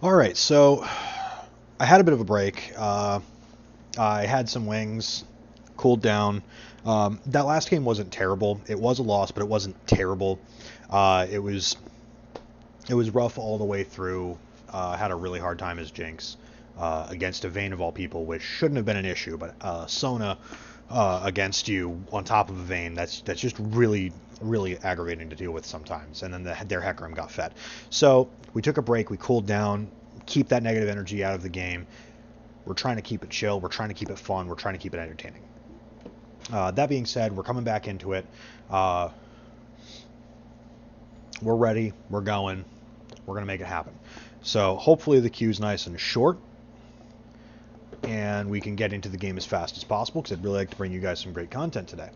Alright, so I had a bit of a break. I had some wings, cooled down. That last game wasn't terrible. It was a loss, but it wasn't terrible. It was rough all the way through. Had a really hard time as Jinx against a Vayne of all people, which shouldn't have been an issue, but Sona against you on top of a Vayne, that's just really, really aggravating to deal with sometimes. And then their Hecarim got fed. So we took a break, we cooled down, keep that negative energy out of the game. We're trying to keep it chill, we're trying to keep it fun, we're trying to keep it entertaining. That being said, we're coming back into it. We're ready, we're going, we're going to make it happen. So hopefully the queue's nice and short, and we can get into the game as fast as possible, because I'd really like to bring you guys some great content today.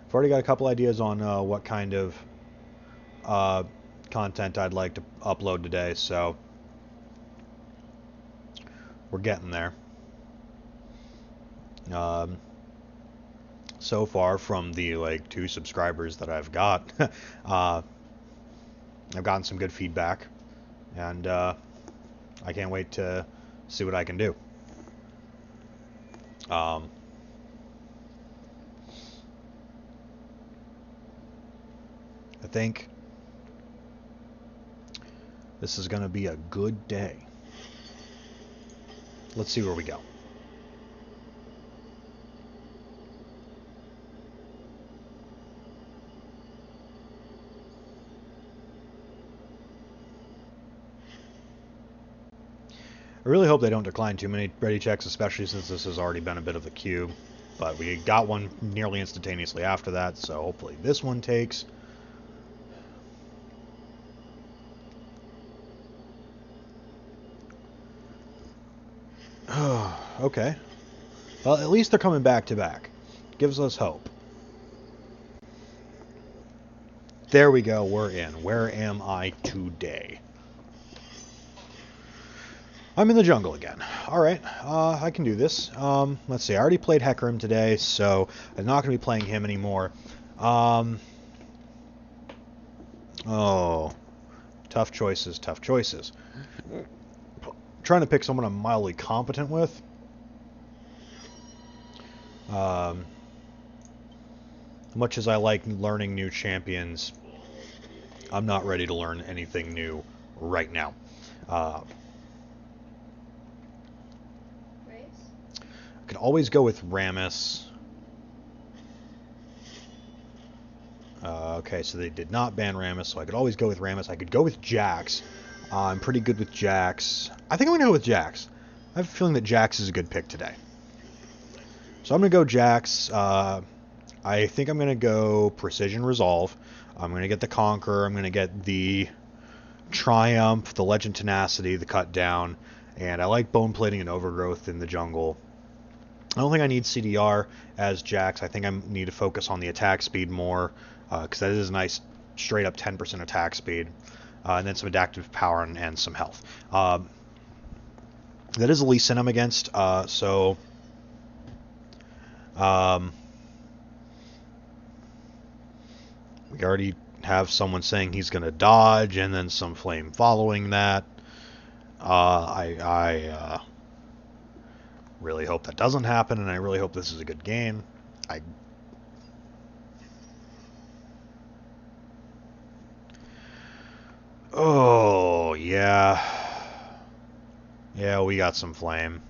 I've already got a couple ideas on what kind of content I'd like to upload today, so we're getting there. So far, from the 2 subscribers that I've got, I've gotten some good feedback, and I can't wait to see what I can do. I think this is going to be a good day. Let's see where we go. I really hope they don't decline too many ready checks, especially since this has already been a bit of a queue. But we got one nearly instantaneously after that, so hopefully this one takes. Okay. Well, at least they're coming back to back. Gives us hope. There we go, we're in. Where am I today? I'm in the jungle again. Alright, I can do this. Let's see, I already played Hecarim today, so I'm not going to be playing him anymore. Oh, tough choices, tough choices. Trying to pick someone I'm mildly competent with. Much as I like learning new champions, I'm not ready to learn anything new right now. I could always go with Rammus. Okay, so they did not ban Rammus, so I could always go with Rammus. I could go with Jax. I'm pretty good with Jax. I think I'm going to go with Jax. I have a feeling that Jax is a good pick today. So I'm going to go Jax. I think I'm going to go Precision Resolve. I'm going to get the Conqueror. I'm going to get the Triumph, the Legend Tenacity, the Cut Down. And I like Bone Plating and Overgrowth in the jungle. I don't think I need CDR as Jax. I think I need to focus on the attack speed more, because that is a nice straight up 10% attack speed. And then some adaptive power and some health. That is the Lee Sin I'm against, so... we already have someone saying he's going to dodge, and then some flame following that. I really hope that doesn't happen, and I really hope this is a good game. Oh, yeah. Yeah, we got some flame.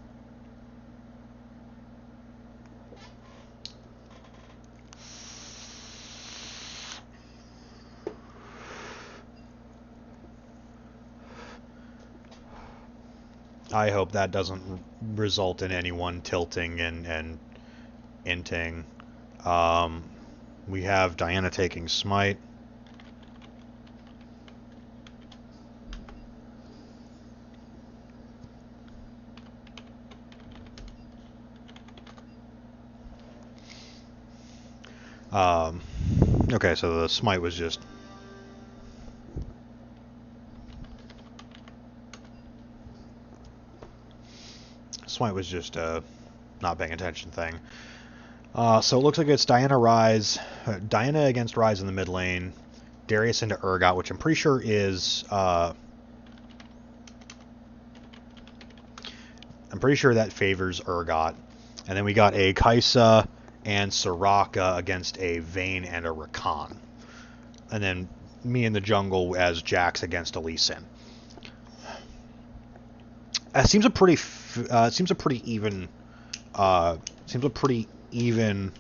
I hope that doesn't result in anyone tilting and inting. We have Diana taking Smite. Okay, so the Smite was just... Smite was just a not paying attention thing. So it looks like it's Diana Ryze, Diana against Ryze in the mid lane, Darius into Urgot, which I'm pretty sure is... I'm pretty sure that favors Urgot. And then we got a Kaisa and Soraka against a Vayne and a Rakan. And then me in the jungle as Jax against a Lee Sin. It seems a pretty even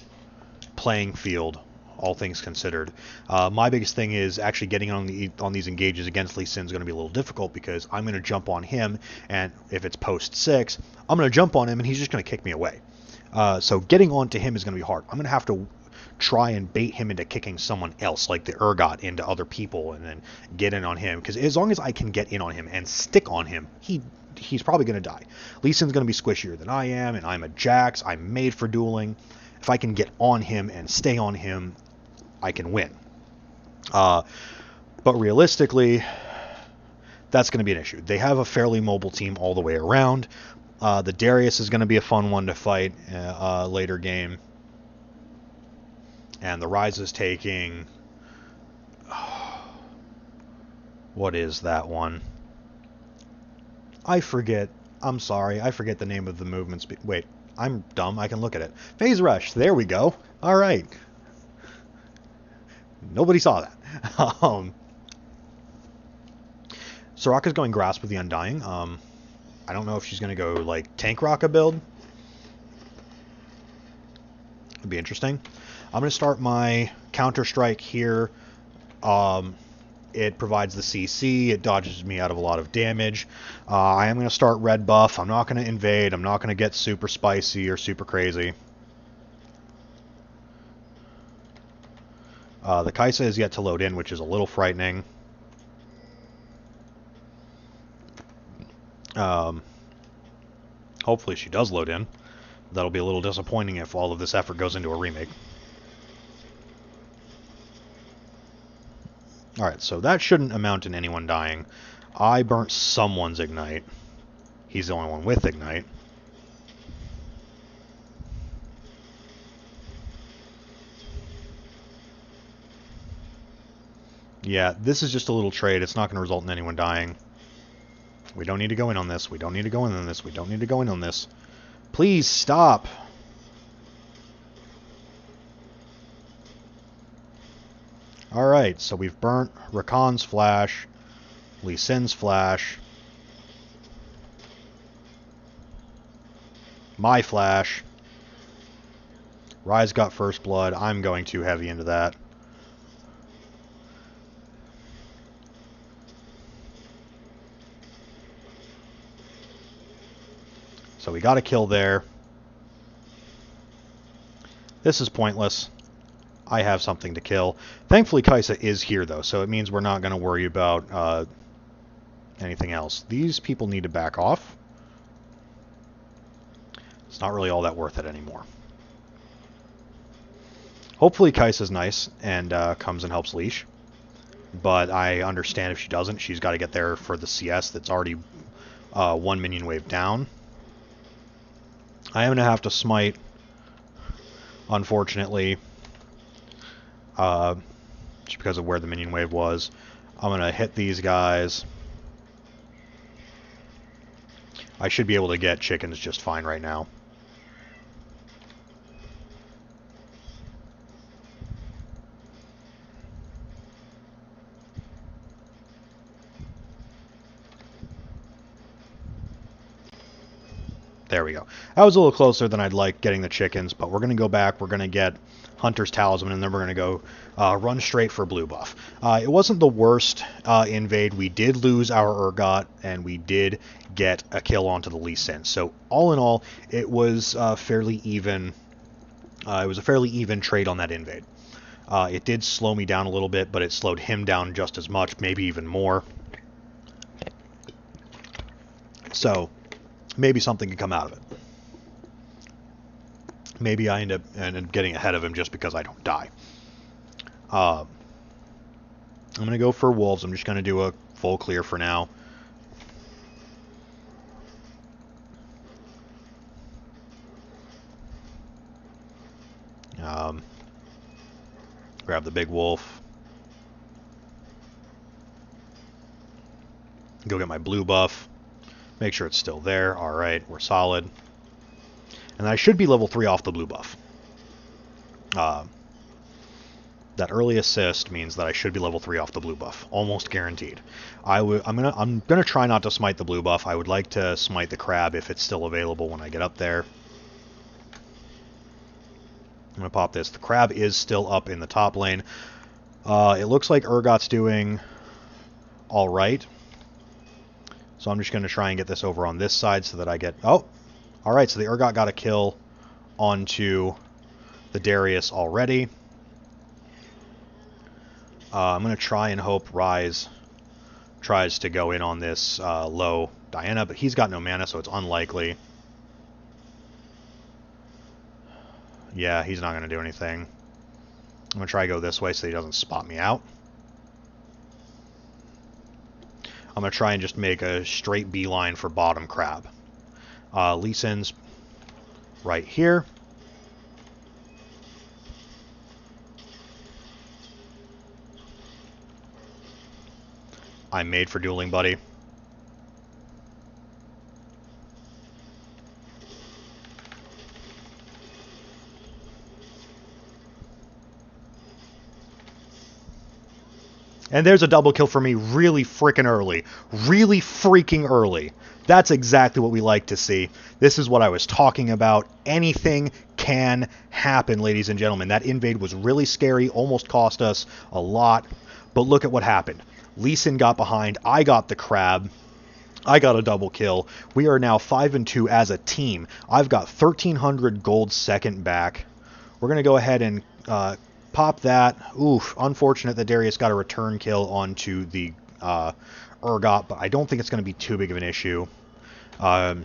playing field, all things considered. My biggest thing is actually getting on these engages against Lee Sin is going to be a little difficult because I'm going to jump on him, and if it's post 6, I'm going to jump on him and he's just going to kick me away. So getting onto him is going to be hard. I'm going to have to try and bait him into kicking someone else, like the Urgot, into other people, and then get in on him. Because as long as I can get in on him and stick on him, he's probably going to die. Lee Sin's going to be squishier than I am, and I'm a Jax. I'm made for dueling. If I can get on him and stay on him, I can win. But realistically, that's going to be an issue. They have a fairly mobile team all the way around. The Darius is going to be a fun one to fight later game. And the Ryze is taking... what is that one? I forget. I'm sorry. I forget the name of the movements. Wait, I'm dumb. I can look at it. Phase Rush. There we go. All right. Nobody saw that. Soraka's going Grasp with the Undying. I don't know if she's going to go like Tank Raka build. It'd be interesting. I'm going to start my Counter-Strike here. It provides the CC. It dodges me out of a lot of damage. I am going to start red buff. I'm not going to invade. I'm not going to get super spicy or super crazy. The Kaisa is yet to load in, which is a little frightening. Hopefully she does load in. That'll be a little disappointing if all of this effort goes into a remake. Alright, so that shouldn't amount to anyone dying. I burnt someone's Ignite. He's the only one with Ignite. Yeah, this is just a little trade. It's not going to result in anyone dying. We don't need to go in on this. We don't need to go in on this. We don't need to go in on this. Please stop. Alright, so we've burnt Rakan's flash, Lee Sin's flash, my flash. Ryze got first blood. I'm going too heavy into that. So we got a kill there. This is pointless. I have something to kill. Thankfully, Kaisa is here, though, so it means we're not going to worry about anything else. These people need to back off. It's not really all that worth it anymore. Hopefully, Kaisa's nice and comes and helps Leash. But I understand if she doesn't, she's got to get there for the CS that's already one minion wave down. I am going to have to smite, unfortunately. Just because of where the minion wave was. I'm going to hit these guys. I should be able to get chickens just fine right now. There we go. That was a little closer than I'd like getting the chickens, but we're going to go back. We're going to get Hunter's Talisman, and then we're going to go run straight for blue buff. It wasn't the worst invade. We did lose our Urgot, and we did get a kill onto the Lee Sin. So all in all, it was fairly even. It was a fairly even trade on that invade. It did slow me down a little bit, but it slowed him down just as much, maybe even more. So maybe something could come out of it. Maybe I end up getting ahead of him just because I don't die. I'm going to go for wolves. I'm just going to do a full clear for now. Grab the big wolf. Go get my blue buff. Make sure it's still there. Alright, we're solid. And I should be level 3 off the blue buff. That early assist means that I should be level 3 off the blue buff. Almost guaranteed. I'm gonna try not to smite the blue buff. I would like to smite the crab if it's still available when I get up there. I'm gonna pop this. The crab is still up in the top lane. It looks like Urgot's doing alright. So I'm just gonna try and get this over on this side so that I get... Oh! Alright, so the Urgot got a kill onto the Darius already. I'm going to try and hope Ryze tries to go in on this low Diana, but he's got no mana, so it's unlikely. Yeah, he's not going to do anything. I'm going to try to go this way so he doesn't spot me out. I'm going to try and just make a straight beeline for bottom crab. Lee Sin's right here. I'm made for dueling, buddy. And there's a double kill for me really freaking early. Really freaking early. That's exactly what we like to see. This is what I was talking about. Anything can happen, ladies and gentlemen. That invade was really scary, almost cost us a lot. But look at what happened. Lee Sin got behind. I got the crab. I got a double kill. We are now 5-2 as a team. I've got 1,300 gold second back. We're going to go ahead and pop that. Oof, unfortunate that Darius got a return kill onto the Urgot, but I don't think it's going to be too big of an issue. I'm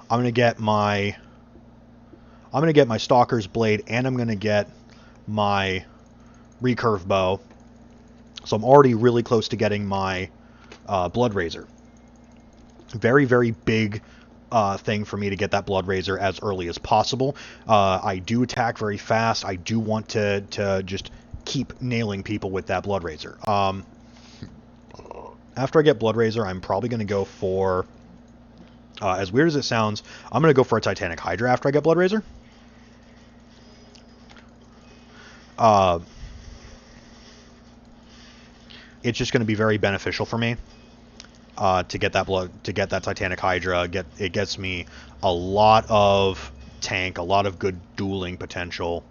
going to get my Stalker's Blade, and I'm going to get my recurve bow. So I'm already really close to getting my Blood Razor. Very, very big thing for me to get that Blood Razor as early as possible. I do attack very fast. I do want to just keep nailing people with that Blood Razor. After I get Blood Razor, I'm probably going to go for, as weird as it sounds, I'm going to go for a Titanic Hydra after I get Blood Razor. It's just going to be very beneficial for me to get that Titanic Hydra. It gets me a lot of tank, a lot of good dueling potential.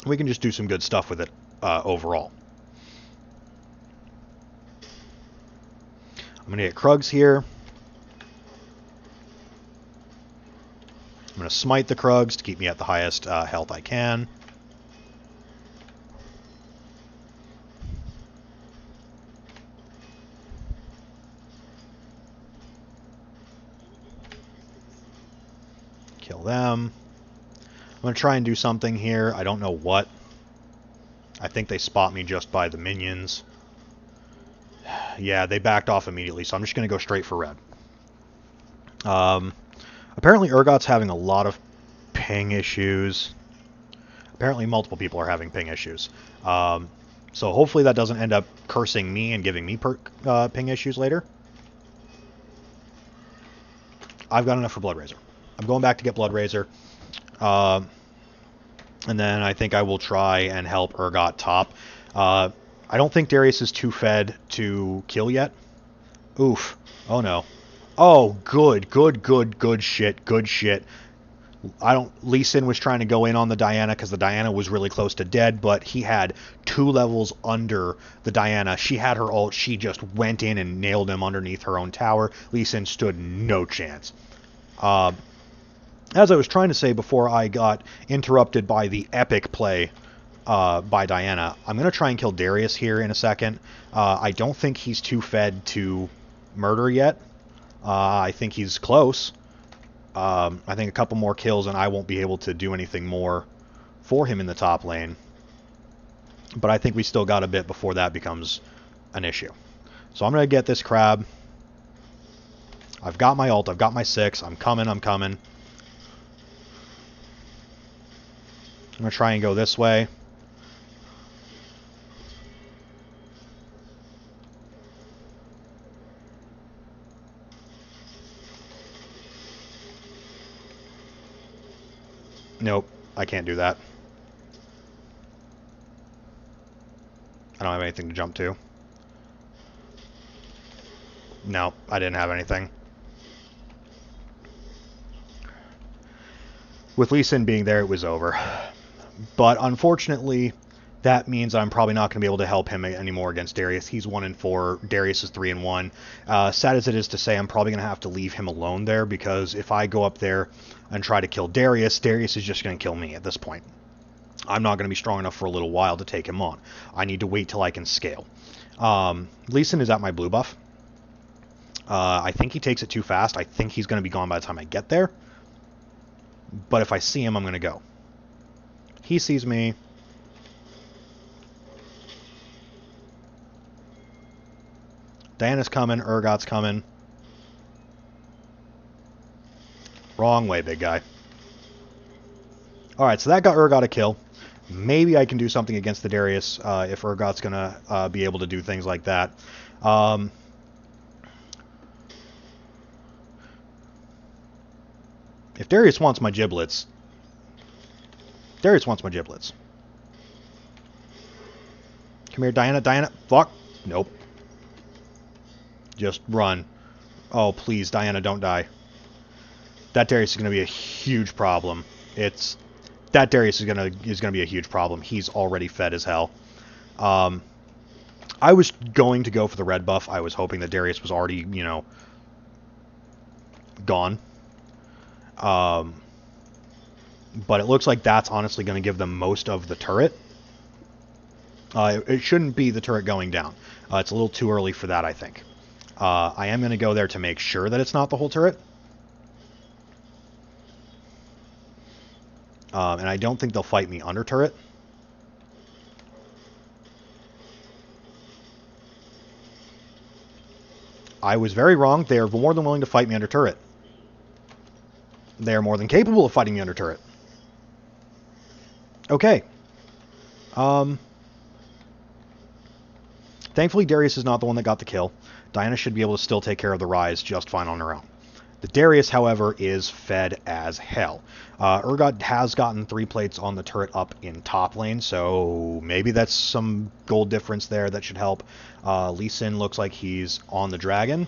We can just do some good stuff with it overall. I'm going to get Krugs here. I'm going to smite the Krugs to keep me at the highest health I can. Kill them. I'm going to try and do something here. I don't know what. I think they spot me just by the minions. Yeah, they backed off immediately, so I'm just going to go straight for red. Apparently Urgot's having a lot of ping issues. Apparently multiple people are having ping issues. So hopefully that doesn't end up cursing me and giving me ping issues later. I've got enough for Blood Razor. I'm going back to get Blood Razor. And then I think I will try and help Urgot top. I don't think Darius is too fed to kill yet. Oof. Oh no. Oh, good shit. Good shit. Lee Sin was trying to go in on the Diana because the Diana was really close to dead, but he had 2 levels under the Diana. She had her ult. She just went in and nailed him underneath her own tower. Lee Sin stood no chance. As I was trying to say before I got interrupted by the epic play by Diana, I'm going to try and kill Darius here in a second. I don't think he's too fed to murder yet. I think he's close. I think a couple more kills and I won't be able to do anything more for him in the top lane. But I think we still got a bit before that becomes an issue. So I'm going to get this crab. I've got my ult. I've got my 6. I'm coming. I'm going to try and go this way. Nope, I can't do that. I don't have anything to jump to. No, I didn't have anything. With Lee Sin being there, it was over. But unfortunately, that means I'm probably not going to be able to help him anymore against Darius. He's 1-4. Darius is 3-1. Sad as it is to say, I'm probably going to have to leave him alone there, because if I go up there and try to kill Darius, Darius is just going to kill me at this point. I'm not going to be strong enough for a little while to take him on. I need to wait till I can scale. Lee Sin is at my blue buff. I think he takes it too fast. I think he's going to be gone by the time I get there. But if I see him, I'm going to go. He sees me. Diana's coming. Urgot's coming. Wrong way, big guy. Alright, so that got Urgot a kill. Maybe I can do something against the Darius if Urgot's going to be able to do things like that. If Darius wants my giblets... Darius wants my giblets. Come here, Diana. Diana. Fuck. Nope. Just run. Oh, please, Diana, don't die. That Darius is going to be a huge problem. That Darius is going to be a huge problem. He's already fed as hell. I was going to go for the red buff. I was hoping that Darius was already, you know, gone. But it looks like that's honestly going to give them most of the turret. It shouldn't be the turret going down. It's a little too early for that, I think. I am going to go there to make sure that it's not the whole turret. And I don't think they'll fight me under turret. I was very wrong. They are more than willing to fight me under turret. They are more than capable of fighting me under turret. Okay. Thankfully, Darius is not the one that got the kill. Diana should be able to still take care of the Ryze just fine on her own. The Darius, however, is fed as hell. Urgot has gotten 3 plates on the turret up in top lane, so maybe that's some gold difference there that should help. Lee Sin looks like he's on the dragon.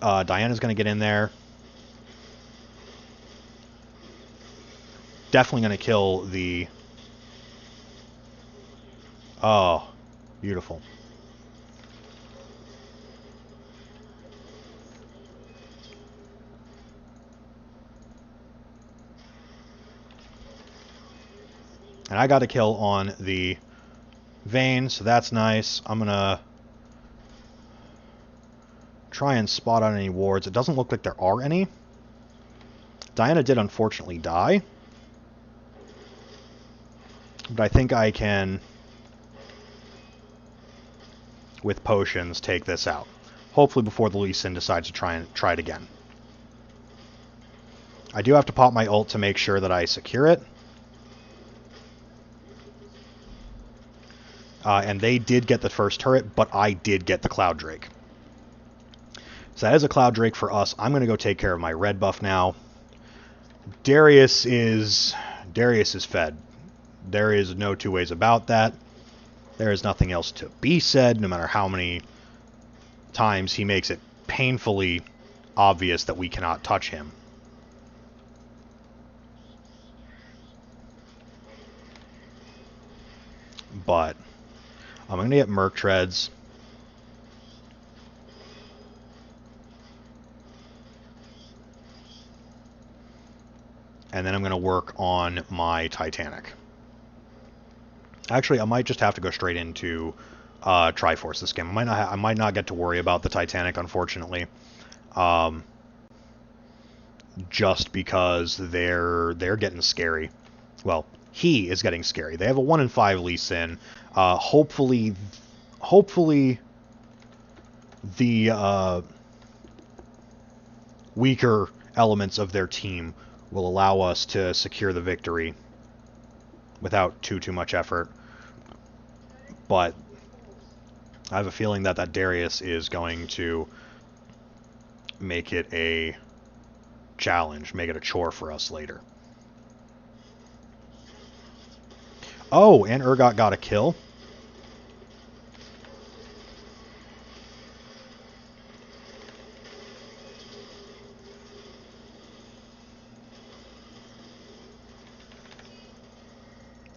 Diana's going to get in there. Definitely going to kill the... Oh, beautiful. And I got a kill on the Vayne, so that's nice. I'm going to try and spot out any wards. It doesn't look like there are any. Diana did unfortunately die. But I think I can, with potions, take this out. Hopefully before the Lee Sin decides to try it again. I do have to pop my ult to make sure that I secure it. And they did get the first turret, but I did get the Cloud Drake. So that is a Cloud Drake for us. I'm going to go take care of my red buff now. Darius is fed. There is no two ways about that. There is nothing else to be said, no matter how many times he makes it painfully obvious that we cannot touch him. But I'm going to get Merc Treads. And then I'm going to work on my Titanic. Actually, I might just have to go straight into Triforce this game. I might not get to worry about the Titanic, unfortunately. Just because they're getting scary. Well, he is getting scary. They have a 1-in-5 Lee Sin. Hopefully the weaker elements of their team will allow us to secure the victory without too much effort. But I have a feeling that Darius is going to make it a challenge, make it a chore for us later. Oh, and Urgot got a kill.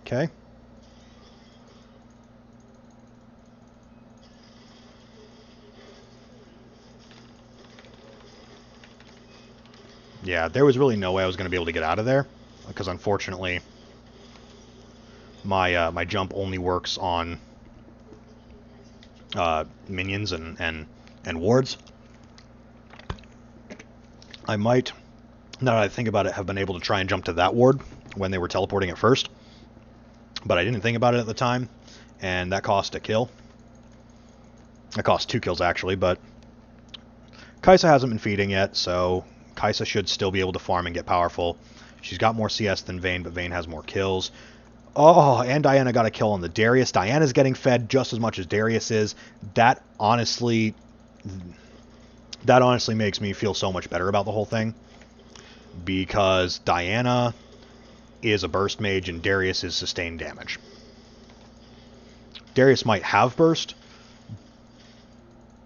Okay. Yeah, there was really no way I was going to be able to get out of there, because unfortunately, my jump only works on minions and wards. I might, now that I think about it, have been able to try and jump to that ward when they were teleporting at first, but I didn't think about it at the time, and that cost a kill. That cost 2 kills, actually, but Kai'Sa hasn't been feeding yet, so Kai'Sa should still be able to farm and get powerful. She's got more CS than Vayne, but Vayne has more kills. Oh, and Diana got a kill on the Darius. Diana's getting fed just as much as Darius is. That honestly makes me feel so much better about the whole thing, because Diana is a burst mage and Darius is sustained damage. Darius might have burst,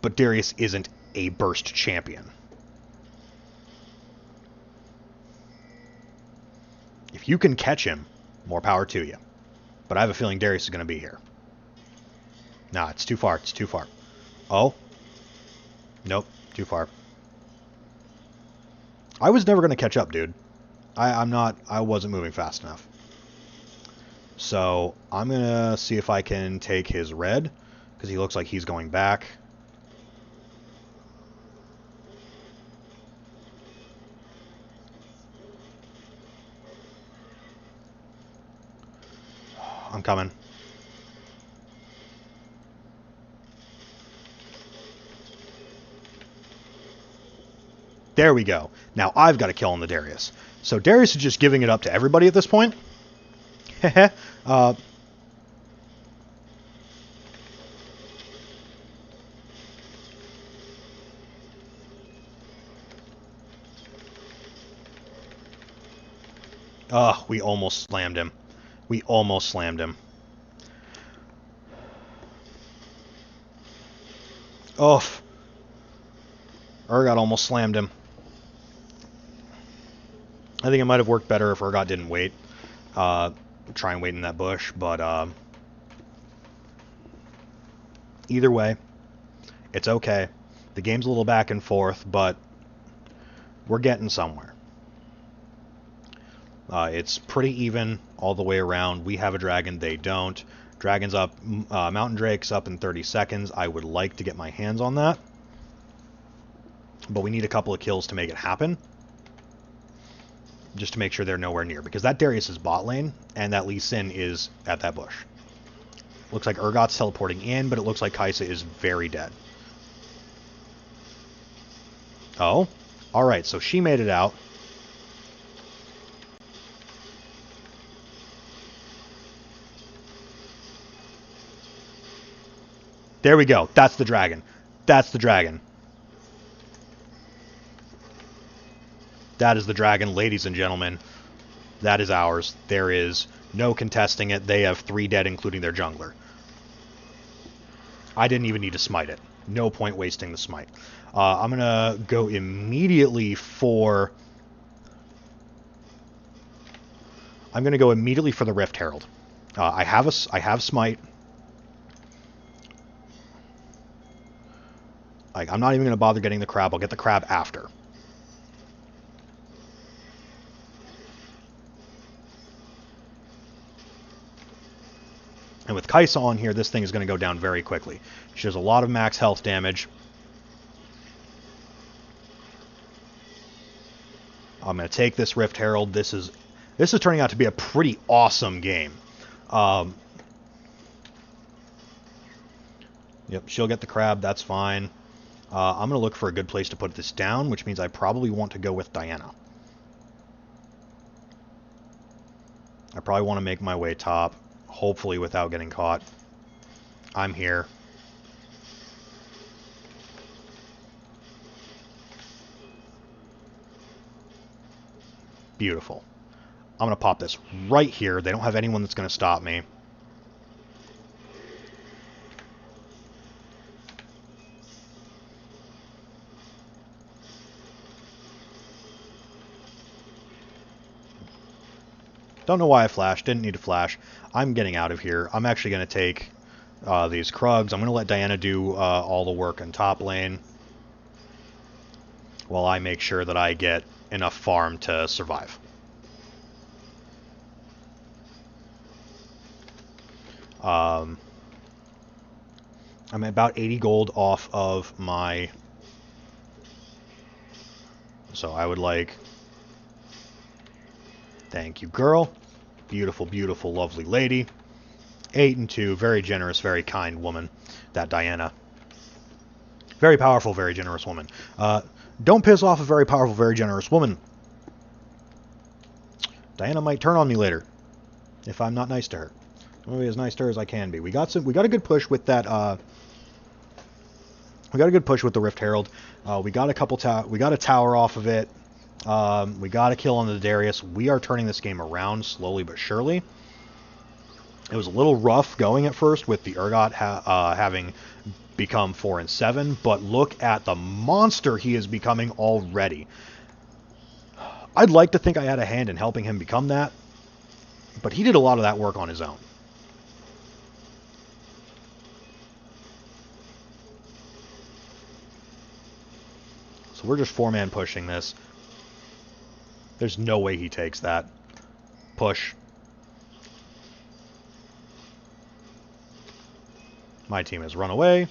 but Darius isn't a burst champion. If you can catch him, more power to you. But I have a feeling Darius is going to be here. Nah, it's too far. It's too far. Oh. Nope. Too far. I was never going to catch up, dude. I wasn't moving fast enough. So, I'm going to see if I can take his red, because he looks like he's going back. I'm coming. There we go. Now I've got a kill on the Darius. So Darius is just giving it up to everybody at this point. We almost slammed him. We almost slammed him. Oh. Urgot almost slammed him. I think it might have worked better if Urgot didn't wait. Try and wait in that bush, but either way, it's okay. The game's a little back and forth, but we're getting somewhere. It's pretty even all the way around. We have a dragon, they don't. Dragon's up, Mountain Drake's up in 30 seconds. I would like to get my hands on that, but we need a couple of kills to make it happen. Just to make sure they're nowhere near, because that Darius is bot lane, and that Lee Sin is at that bush. Looks like Urgot's teleporting in, but it looks like Kai'Sa is very dead. Oh, alright, so she made it out. There we go. That's the dragon. That's the dragon. That is the dragon, ladies and gentlemen. That is ours. There is no contesting it. They have 3 dead, including their jungler. I didn't even need to smite it. No point wasting the smite. I'm going to go immediately for... I'm going to go immediately for the Rift Herald. I have smite. I'm not even going to bother getting the crab. I'll get the crab after. And with Kai'Sa on here, this thing is going to go down very quickly. She does a lot of max health damage. I'm going to take this Rift Herald. This is turning out to be a pretty awesome game. Yep, she'll get the crab. That's fine. I'm going to look for a good place to put this down, which means I probably want to go with Diana. I probably want to make my way top, hopefully without getting caught. I'm here. Beautiful. I'm going to pop this right here. They don't have anyone that's going to stop me. Don't know why I flashed. Didn't need to flash. I'm getting out of here. I'm actually going to take these Krugs. I'm going to let Diana do all the work in top lane while I make sure that I get enough farm to survive. I'm about 80 gold off of my... So I would like... Thank you, girl. Beautiful, beautiful, lovely lady. 8 and 2. Very generous, very kind woman. That Diana. Very powerful, very generous woman. Don't piss off a very powerful, very generous woman. Diana might turn on me later if I'm not nice to her. I'm gonna be as nice to her as I can be. We got a good push with that. We got a good push with the Rift Herald. We got a tower off of it. We got a kill on the Darius. We are turning this game around slowly but surely. It was a little rough going at first with the Urgot having become 4 and 7, but look at the monster he is becoming already. I'd like to think I had a hand in helping him become that, but he did a lot of that work on his own. So we're just 4-man pushing this. There's no way he takes that. Push. My team has run away.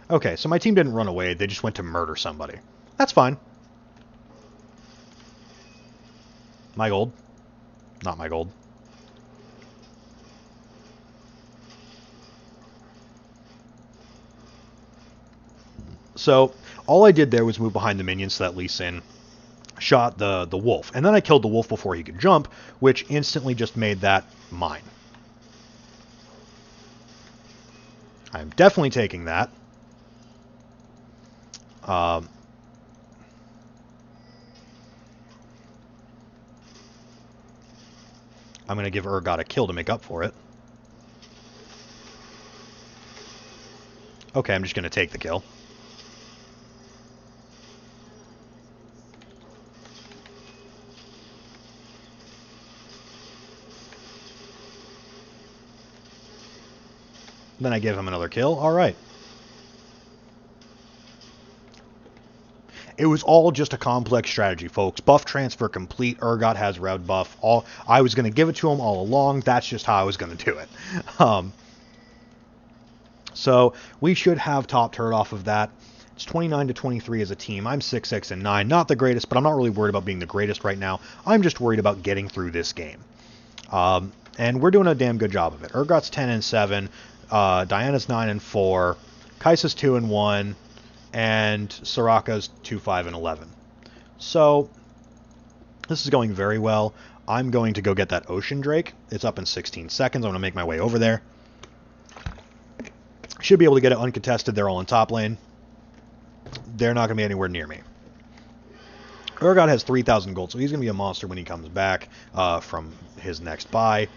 Okay, so my team didn't run away. They just went to murder somebody. That's fine. My gold. Not my gold. So, all I did there was move behind the minions so that Lee Sin shot the wolf. And then I killed the wolf before he could jump, which instantly just made that mine. I'm definitely taking that. I'm going to give Urgot a kill to make up for it. Okay, I'm just going to take the kill. Then I give him another kill. All right. It was all just a complex strategy, folks. Buff transfer complete. Urgot has red buff. I was going to give it to him all along. That's just how I was going to do it. So we should have top turret off of that. It's 29-23 as a team. I'm 6-6 and 9. Not the greatest, but I'm not really worried about being the greatest right now. I'm just worried about getting through this game. And we're doing a damn good job of it. Urgot's 10 and 7. Diana's 9 and 4. Kai'Sa's 2 and 1. And Soraka's 2-5 and 11. So this is going very well. I'm going to go get that Ocean Drake. It's up in 16 seconds. I'm going to make my way over there. Should be able to get it uncontested. They're all in top lane. They're not going to be anywhere near me. Urgot has 3,000 gold, so he's going to be a monster when he comes back from his next buy.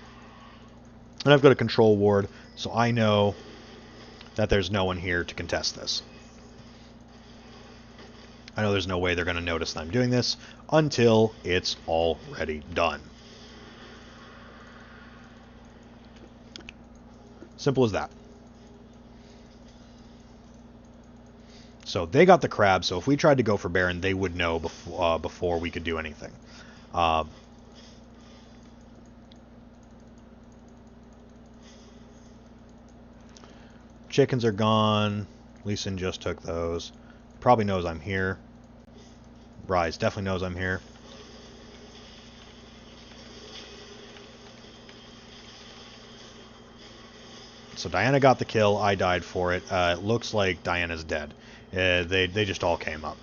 And I've got a control ward, so I know that there's no one here to contest this. I know there's no way they're going to notice that I'm doing this until it's already done. Simple as that. So they got the crab, so if we tried to go for Baron, they would know before we could do anything. Chickens are gone. Lee Sin just took those. Probably knows I'm here. Ryze definitely knows I'm here. So Diana got the kill. I died for it. It looks like Diana's dead. They just all came up.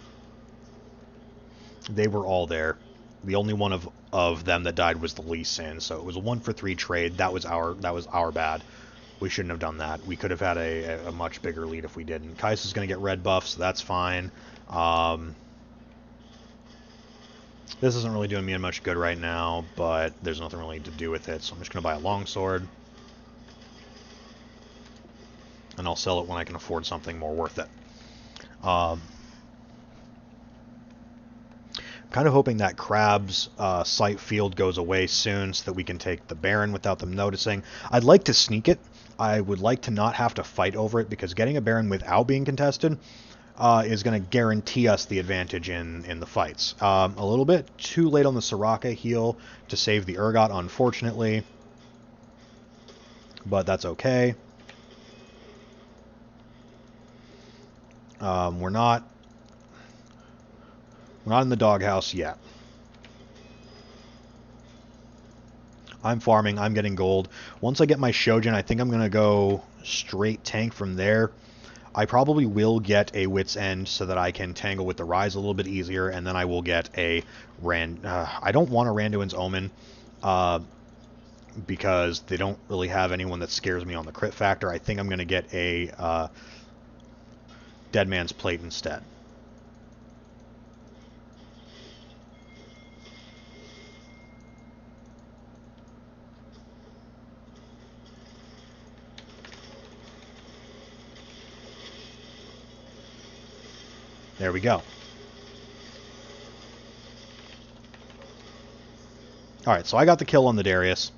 They were all there. The only one of them that died was the Lee Sin. So it was a 1-for-3 trade. That was our bad. We shouldn't have done that. We could have had a much bigger lead if we didn't. Kai'Sa's going to get red buff, so that's fine. This isn't really doing me much good right now, but there's nothing really to do with it, so I'm just going to buy a longsword. And I'll sell it when I can afford something more worth it. I'm kind of hoping that Crab's sight field goes away soon so that we can take the Baron without them noticing. I'd like to sneak it. I would like to not have to fight over it, because getting a Baron without being contested is going to guarantee us the advantage in the fights. A little bit too late on the Soraka heal to save the Urgot, unfortunately. But that's okay. We're not in the doghouse yet. I'm farming. I'm getting gold. Once I get my Shojin, I think I'm going to go straight tank from there. I probably will get a Wit's End so that I can tangle with the Ryze a little bit easier, and then I will get a I don't want a Randuin's Omen, because they don't really have anyone that scares me on the crit factor. I think I'm going to get a Dead Man's Plate instead. There we go. Alright, so I got the kill on the Darius.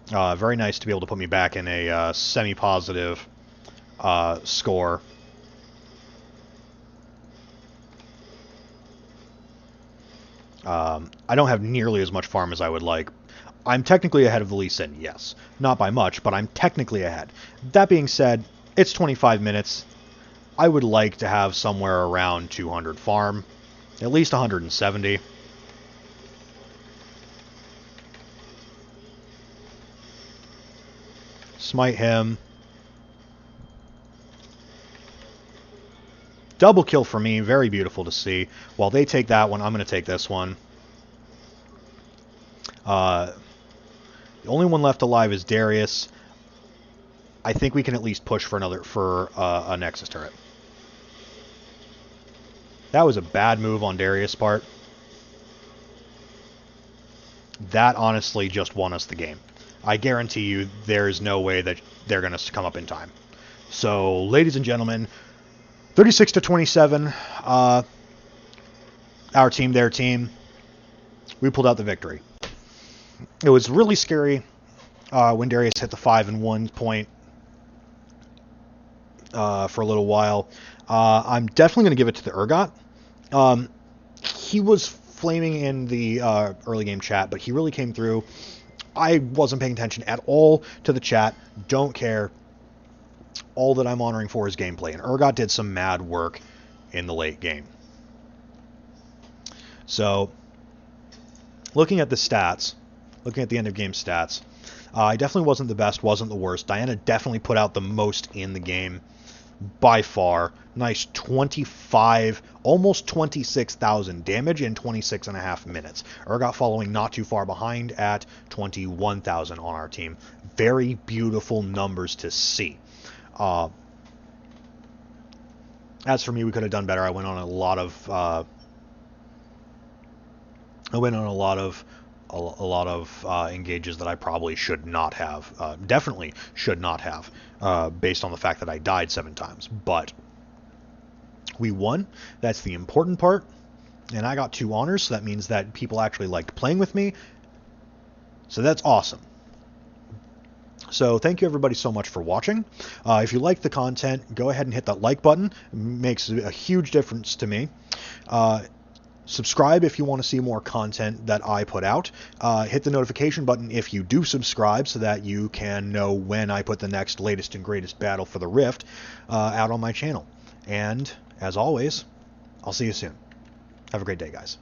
Very nice to be able to put me back in a semi-positive score. I don't have nearly as much farm as I would like. I'm technically ahead of the Lee Sin, yes. Not by much, but I'm technically ahead. That being said, it's 25 minutes. I would like to have somewhere around 200 farm. At least 170. Smite him. Double kill for me. Very beautiful to see. While they take that one, I'm going to take this one. The only one left alive is Darius. I think we can at least push for a Nexus turret. That was a bad move on Darius' part. That honestly just won us the game. I guarantee you there's no way that they're going to come up in time. So, ladies and gentlemen, 36-27, our team, their team, we pulled out the victory. It was really scary when Darius hit the 5-1 point for a little while. I'm definitely going to give it to the Urgot. He was flaming in the early game chat, but he really came through. I wasn't paying attention at all to the chat. Don't care. All that I'm honoring for is gameplay, and Urgot did some mad work in the late game. So, looking at the stats, looking at the end of game stats, I definitely wasn't the best, wasn't the worst. Diana definitely put out the most in the game, by far. Nice 25, almost 26,000 damage in 26.5 minutes. Urgot following not too far behind at 21,000 on our team. Very beautiful numbers to see. As for me, we could have done better. I went on a lot of engages that I probably should not have. Definitely should not have, based on the fact that I died 7 times. But we won. That's the important part. And I got 2 honors, so that means that people actually liked playing with me. So that's awesome. So thank you everybody so much for watching. If you like the content, go ahead and hit that like button. It makes a huge difference to me. Subscribe if you want to see more content that I put out. Hit the notification button if you do subscribe so that you can know when I put the next latest and greatest battle for the Rift out on my channel. And as always, I'll see you soon. Have a great day, guys.